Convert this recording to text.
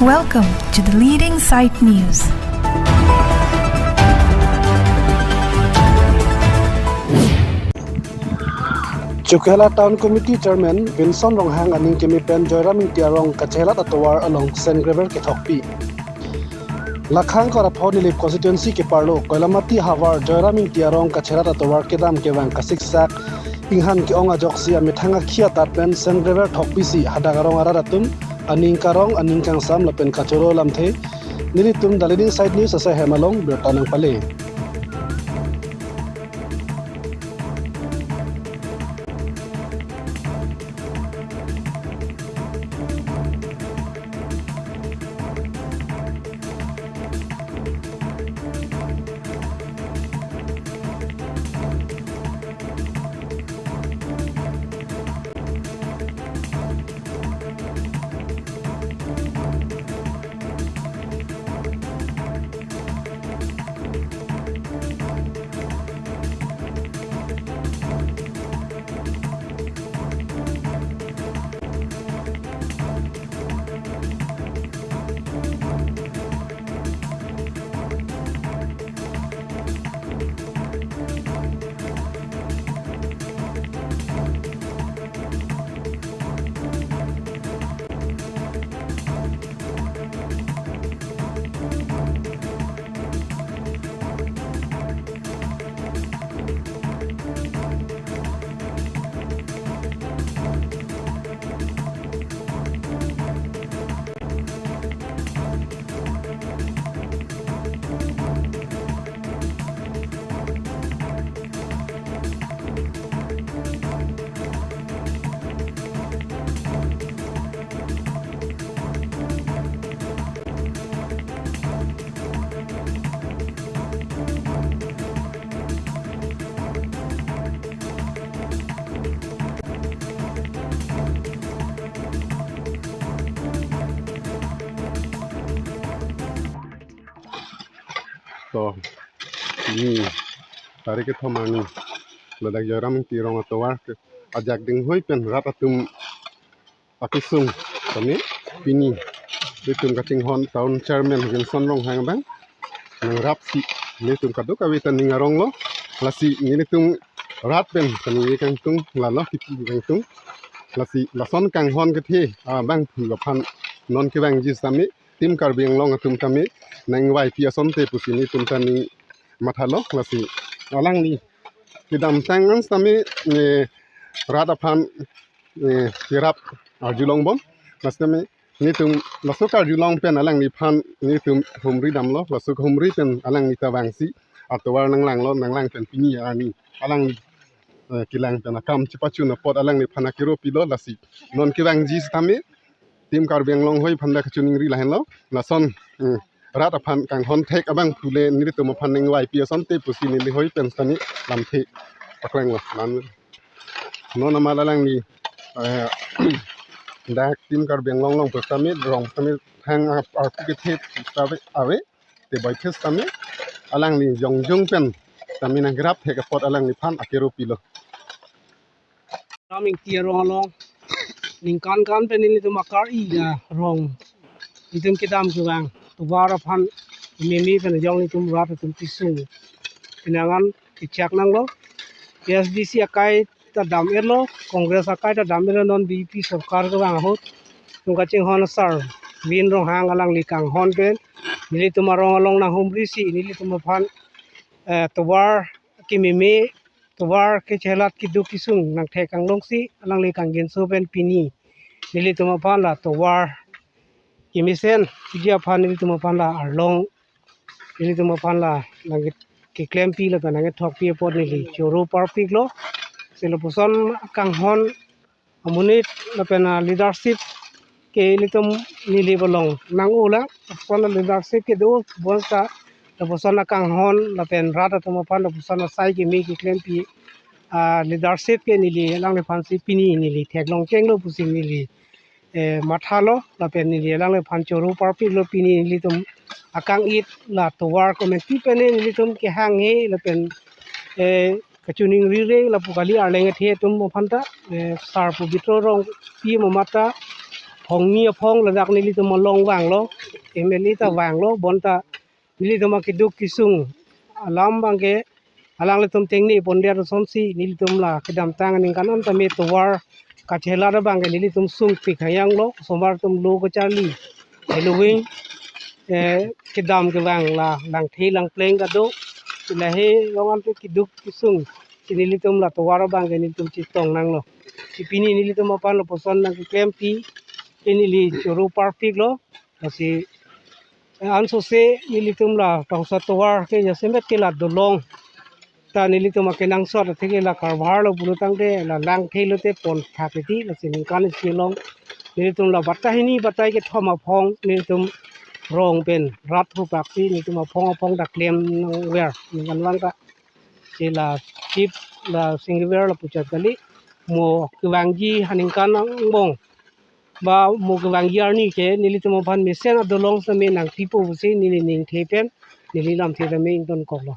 Welcome to the Leading Sight News. Chukela Town Committee Chairman Vincent Ronghang aning kemi pen Joyraming Tiarong kachelat atawar along St. Graver ke thokpi. Lakhang kara phoni lip constituency ke parlo Koilamati Hawar Joyraming Tiarong kachelat atawar kedam kewang kasiksak inghan ki onga joksi amithanga khia tatpen St. Graver thokpi si hadagarong araratum aning karong aning kangsam lapen kachoro lamthe nilitum the Leading Sight News asa hemalong bertanang pale. So ini tarik ke thamani ladak Joyraming Tirong atawar ajak ding hoi pen ratatum akisung kami pini ditum kating hon town chairman Vincent Ronghang bang nang si nitum kaduk awitan ningarong lo lasi nitum rat pen kani kang tung lalo kipi kang tung lasi lason kang hon ke the bang phu pan non ke bang ji sami tim kar beng long atum kami nang wai pi ason te pusini tum tani mathalo lasi alang ni kidam tangan sami rada pan kirap arjulong bom lasami nitum lasuk arjulong pen alang ni pan nitum humri damlo lasuk humri pen alang ni tawangsi atawar nang lang pen pini ani alang kilang pen akam cipacu na pot alang ni panakiro pilo lasi non kiwang ji sami tim kar beng long hoi phanda kachuning ri lahen lo lason rat aphan kang hon thek abang phule niritum aphan ning wai pi son te pusini li hoi pen sani lam the pakrang lo nan no nama lalang ni dak tim kar beng long pusami rong sami hang ar pi the sabe ave te bai thes sami alang ni jong pen sami nang grab thek pot alang ni phan akero pilo Joyraming Tirong long ning kan pen ni tu makar I da rong itum kidam juang tuwara phan memi pen jong ni tum rat tum tisung pinangan kichak nang lo SDC akai ta dam lo congress akai ta dam non BP sarkar ga wang hot tung ka ching hon sar win rong hang alang li kang hon pen ni tum rong along na humri si ni tum phan tuwar ki memi tuwar ke chelat ki du kisung nang the kang long si alang li kang gen so pen pini nili tuma phan la tuwar kimisen dia phan nili tuma phan la arlong nili tuma phan la nang ki claim pi la nang thok pi pot nili choro par pik lo selo puson kang hon amunit la pena leadership ke litum nili bolong nang ula pon leadership ke do bonsa la puson kang hon la pen rata tuma phan la puson sai ki mi ki claim pi leadership ke nili lang le phan si pini nili theklong keng lo pusin nili mathalo la pen nili lang le phan choro par pi lo pini nili tum akang it la towar committee pene nili tum ke hang he la pen kachuning ri la pukali arleng the tum phanta sar pu bitro rong pi mamata phong nia phong la dak ni li tu ma long wang lo emeli ta wang lo bon ta ni tu ma kiduk kisung alam bang ke alang le tum teng ni pon dia son si ni tum la kedam tang ning kanan ta me to war ka chela da bang ke ni tum sung pi khayang lo sombar tum lo ko charli halloween kedam ke wang la lang thi lang pleng ka do la he longan tu kiduk kisung ni tum la to war bang ke ni tum chi tong nang lo si pini ni tum pan lo poson nang ke kempi ini li churu partik lo kasi anso se ni tum la tong sa to war ke ya semet ke la dolong ta ni tum ma ke nang sot thege la karwar lo bulu tang de la lang thelo te pon thapeti la sin kan silong ni tum la batahini batai ke thoma phong ni tum rong pen rat hu praksi ni tum phong dak lem nang wer ni kan wang ka sila chip la singwer la puchat kali mo kwangji haning kan bong ba mo kwangji ni ke ni tum phan me sen adolong sa me nang tipo se ni ning thepen ni lam the da me don kok lo